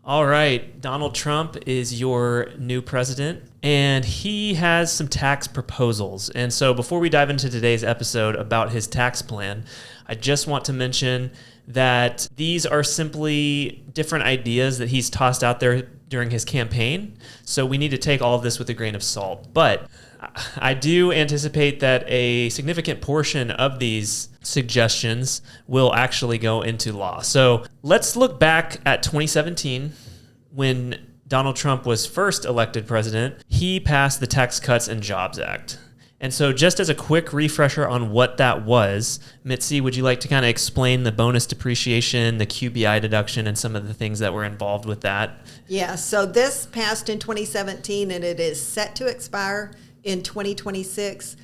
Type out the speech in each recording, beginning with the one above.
All right, Donald Trump is your new president, and he has some tax proposals. And so before we dive into today's episode about his tax plan, I just want to mention that these are simply different ideas that he's tossed out there during his campaign. So we need to take all of this with a grain of salt. But I do anticipate that a significant portion of these suggestions will actually go into law. So let's look back at 2017 when Donald Trump was first elected president. He passed the Tax Cuts and Jobs Act. And so just as a quick refresher on what that was, Mitzi, would you like to kind of explain the bonus depreciation, the QBI deduction, and some of the things that were involved with that? Yeah, so this passed in 2017 and it is set to expire in 2026.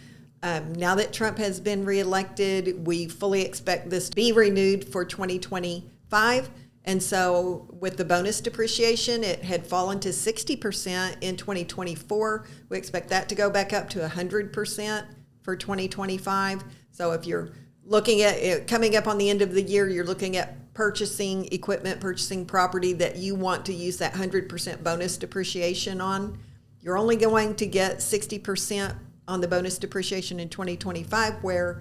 Now that Trump has been reelected, we fully expect this to be renewed for 2025. And so with the bonus depreciation, it had fallen to 60% in 2024. We expect that to go back up to 100% for 2025. So if you're looking at it, coming up on the end of the year, you're looking at purchasing equipment, purchasing property that you want to use that 100% bonus depreciation on, you're only going to get 60% on the bonus depreciation in 2025, where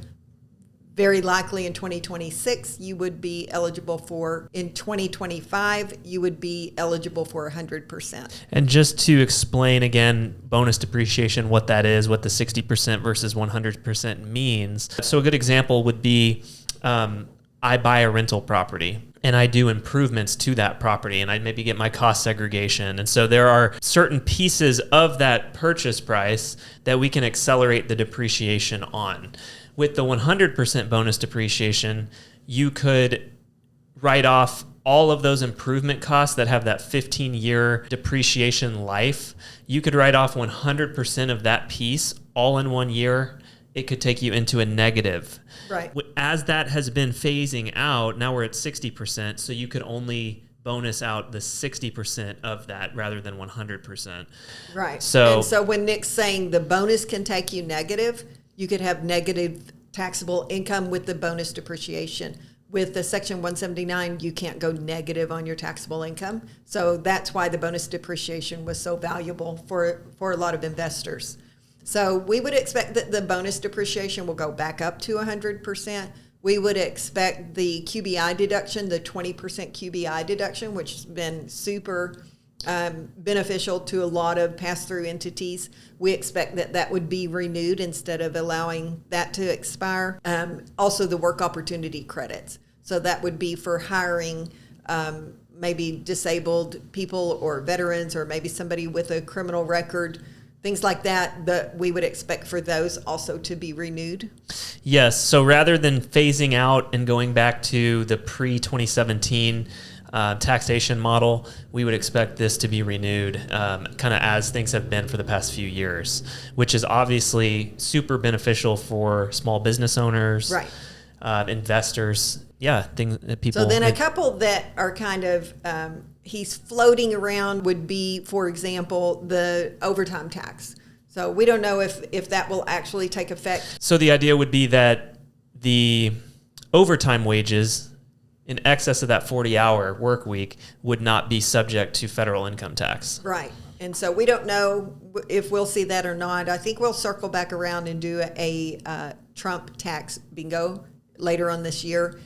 very likely in 2026 you would be eligible for, in 2025 you would be eligible for 100%. And just to explain again, bonus depreciation, what that is, what the 60% versus 100% means. So a good example would be I buy a rental property and I do improvements to that property and I maybe get my cost segregation. And so there are certain pieces of that purchase price that we can accelerate the depreciation on. With the 100% bonus depreciation, you could write off all of those improvement costs that have that 15-year depreciation life. You could write off 100% of that piece all in 1 year. It could take you into a negative. Right. As that has been phasing out, now we're at 60%, so you could only bonus out the 60% of that rather than 100%. Right. So, and so when Nick's saying the bonus can take you negative, you could have negative taxable income with the bonus depreciation. With the Section 179, you can't go negative on your taxable income. So that's why the bonus depreciation was so valuable for a lot of investors. So we would expect that the bonus depreciation will go back up to 100%. We would expect the QBI deduction, the 20% QBI deduction, which has been super beneficial to a lot of pass-through entities. We expect that that would be renewed instead of allowing that to expire. Also, the work opportunity credits. So that would be for hiring maybe disabled people or veterans or maybe somebody with a criminal record, things like that, that we would expect for those also to be renewed. Yes. So rather than phasing out and going back to the pre-2017 taxation model, we would expect this to be renewed kind of as things have been for the past few years, which is obviously super beneficial for small business owners, right? Investors, things that people. So then a couple that are kind of he's floating around would be, for example, the overtime tax. So we don't know if that will actually take effect. So the idea would be that the overtime wages in excess of that 40-hour work week would not be subject to federal income tax. Right. And so we don't know if we'll see that or not. I think we'll circle back around and do a Trump tax bingo later on this year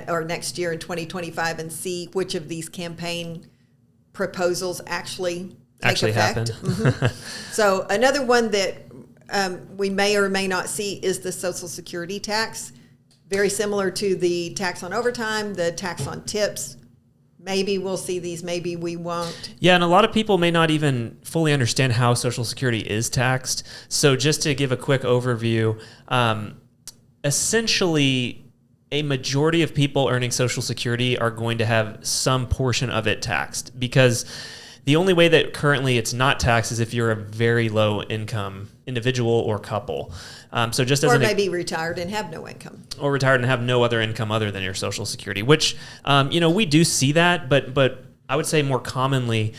or next year in 2025 and see which of these campaign proposals actually take effect. Happen. Mm-hmm. So another one that we may or may not see is the Social Security tax. Very similar to the tax on overtime, the tax on tips. Maybe we'll see these, maybe we won't. Yeah, and a lot of people may not even fully understand how Social Security is taxed. So just to give a quick overview, essentially a majority of people earning Social Security are going to have some portion of it taxed, because the only way that currently it's not taxed is if you're a very low income individual or couple. So just as maybe retired and have no income. Or retired and have no other income other than your Social Security, which, we do see that, but I would say more commonly,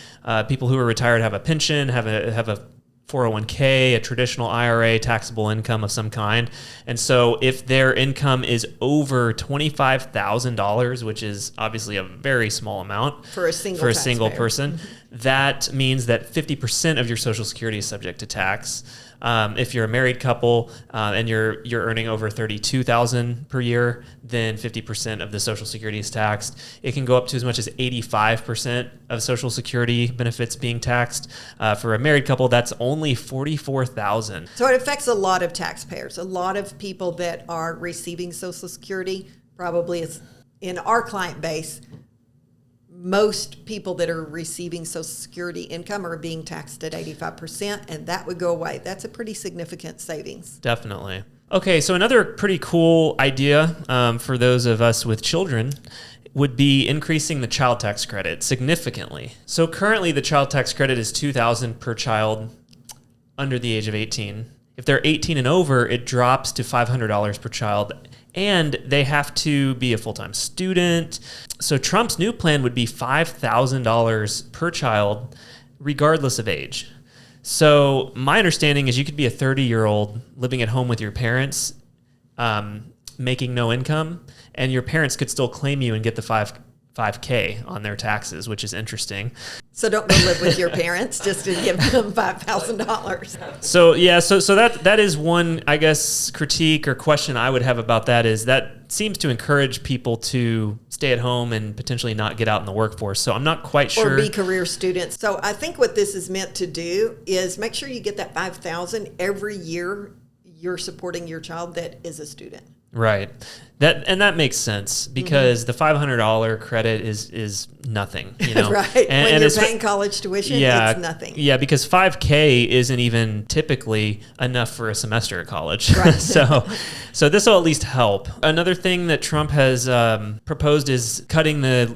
people who are retired have a pension, have a 401k, a traditional IRA, taxable income of some kind. And so if their income is over $25,000, which is obviously a very small amount for a single person, that means that 50% of your Social Security is subject to tax. If you're a married couple and you're earning over $32,000 per year, then 50% of the Social Security is taxed. It can go up to as much as 85% of Social Security benefits being taxed. For a married couple, that's only $44,000. So it affects a lot of taxpayers. A lot of people that are receiving Social Security, probably is in our client base, most people that are receiving Social Security income are being taxed at 85%, and that would go away. That's a pretty significant savings. Definitely. Okay, so another pretty cool idea for those of us with children would be increasing the child tax credit significantly. So currently the child tax credit is $2,000 per child under the age of 18. If they're 18 and over, it drops to $500 per child, and they have to be a full-time student. So Trump's new plan would be $5,000 per child, regardless of age. So my understanding is you could be a 30-year-old living at home with your parents, making no income, and your parents could still claim you and get the 5K on their taxes, which is interesting. So don't go live with your parents just to give them $5,000. So yeah, so that is one, I guess, critique or question I would have about that is that seems to encourage people to stay at home and potentially not get out in the workforce. So I'm not quite sure. Or be career students. So I think what this is meant to do is make sure you get that $5,000 every year you're supporting your child that is a student. Right. That makes sense because the $500 credit is nothing, you know. Right. When you're paying college tuition, it's nothing. Yeah, because $5K isn't even typically enough for a semester at college. Right. so this will at least help. Another thing that Trump has proposed is cutting the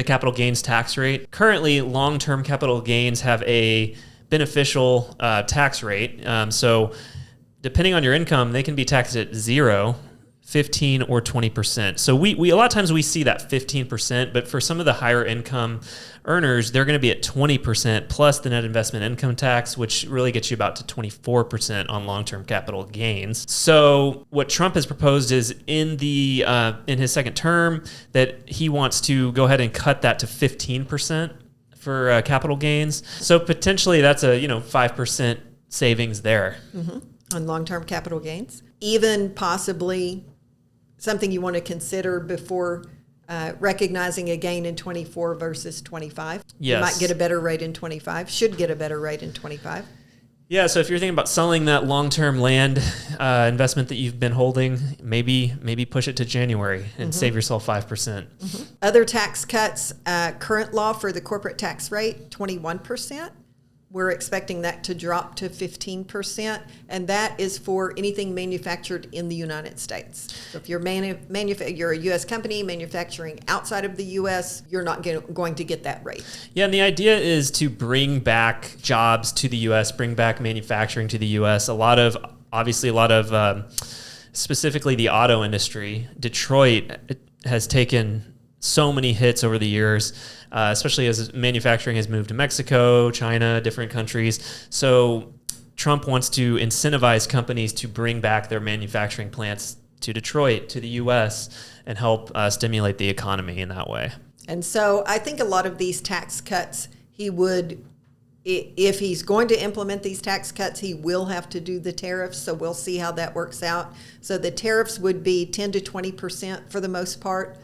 capital gains tax rate. Currently, long-term capital gains have a beneficial tax rate. So depending on your income, they can be taxed at 0%, 15 or 20%. So we a lot of times we see that 15%, but for some of the higher income earners, they're going to be at 20% plus the net investment income tax, which really gets you about to 24% on long-term capital gains. So what Trump has proposed is in his second term that he wants to go ahead and cut that to 15% for capital gains. So potentially that's a 5% savings there. On long-term capital gains. Even possibly something you want to consider before recognizing a gain in 24 versus 25. Yes. You might get a better rate in 25, should get a better rate in 25. Yeah, so if you're thinking about selling that long-term land investment that you've been holding, maybe push it to January and save yourself 5%. Other tax cuts, current law for the corporate tax rate, 21%. We're expecting that to drop to 15%, and that is for anything manufactured in the United States. So if you're you're a U.S. company manufacturing outside of the U.S., you're not going to get that rate. Yeah, and the idea is to bring back jobs to the U.S., bring back manufacturing to the U.S. A lot of, specifically the auto industry. Detroit has taken so many hits over the years, especially as manufacturing has moved to Mexico, China, different countries. So Trump wants to incentivize companies to bring back their manufacturing plants to Detroit, to the U.S., and help stimulate the economy in that way. And so I think a lot of these tax cuts, if he's going to implement these tax cuts, he will have to do the tariffs. So we'll see how that works out. So the tariffs would be 10 to 20% for the most part.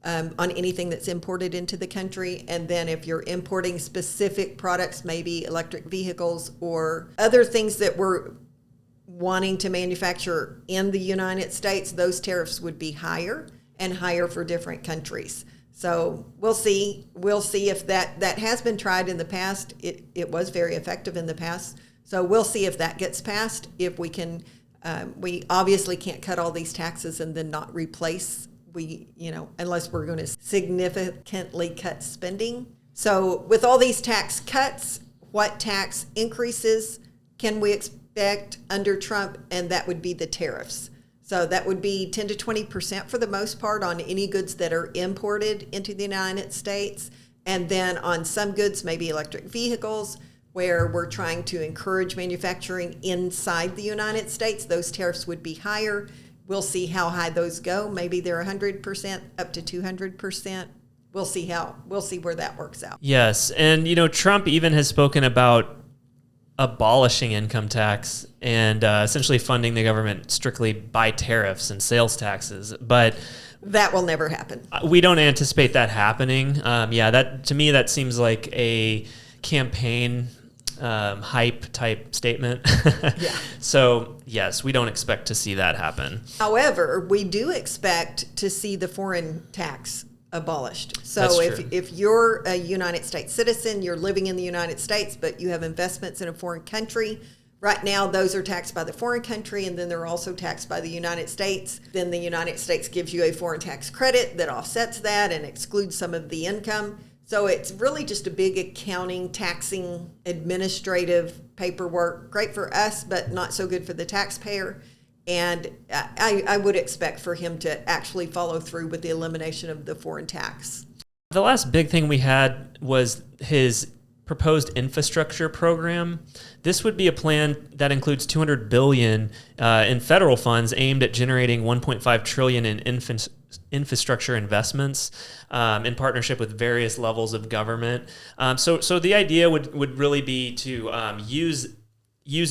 On anything that's imported into the country. And then if you're importing specific products, maybe electric vehicles or other things that we're wanting to manufacture in the United States, those tariffs would be higher and higher for different countries. So we'll see if that has been tried in the past. It was very effective in the past. So we'll see if that gets passed. If we can, we obviously can't cut all these taxes and then not replace unless we're going to significantly cut spending. So with all these tax cuts, what tax increases can we expect under Trump? And that would be the tariffs. So that would be 10 to 20% for the most part on any goods that are imported into the United States. And then on some goods, maybe electric vehicles, where we're trying to encourage manufacturing inside the United States, those tariffs would be higher. We'll see how high those go. Maybe they're 100% up to 200%. We'll see where that works out. Yes. And, Trump even has spoken about abolishing income tax and essentially funding the government strictly by tariffs and sales taxes. But that will never happen. We don't anticipate that happening. That to me, that seems like a campaign hype type statement. Yeah. So yes, we don't expect to see that happen. However, we do expect to see the foreign tax abolished. So if you're a United States citizen, you're living in the United States, but you have investments in a foreign country, right now those are taxed by the foreign country, and then they're also taxed by the United States. Then the United States gives you a foreign tax credit that offsets that and excludes some of the income. So it's really just a big accounting, taxing, administrative paperwork. Great for us, but not so good for the taxpayer. And I would expect for him to actually follow through with the elimination of the foreign tax. The last big thing we had was his proposed infrastructure program. This would be a plan that includes $200 billion in federal funds aimed at generating $1.5 trillion in infrastructure investments in partnership with various levels of government. So the idea would really be to use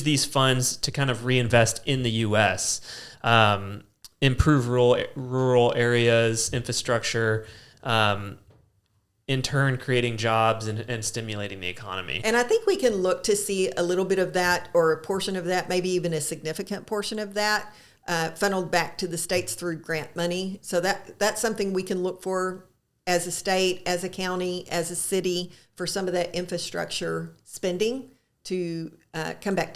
these funds to kind of reinvest in the U.S., improve rural areas, infrastructure, in turn creating jobs and stimulating the economy. And I think we can look to see a little bit of that, or a portion of that, maybe even a significant portion of that, funneled back to the states through grant money. So that's something we can look for as a state, as a county, as a city, for some of that infrastructure spending to come back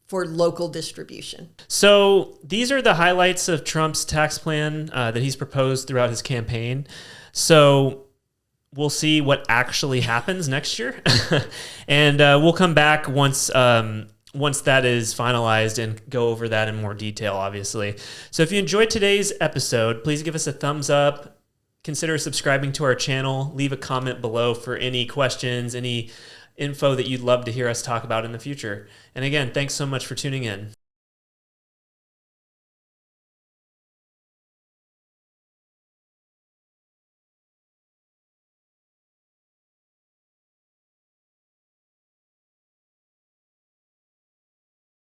for local distribution. So these are the highlights of Trump's tax plan that he's proposed throughout his campaign. So we'll see what actually happens next year. And we'll come back once that is finalized and go over that in more detail, obviously. So if you enjoyed today's episode, please give us a thumbs up. Consider subscribing to our channel. Leave a comment below for any questions, any info that you'd love to hear us talk about in the future. And again, thanks so much for tuning in.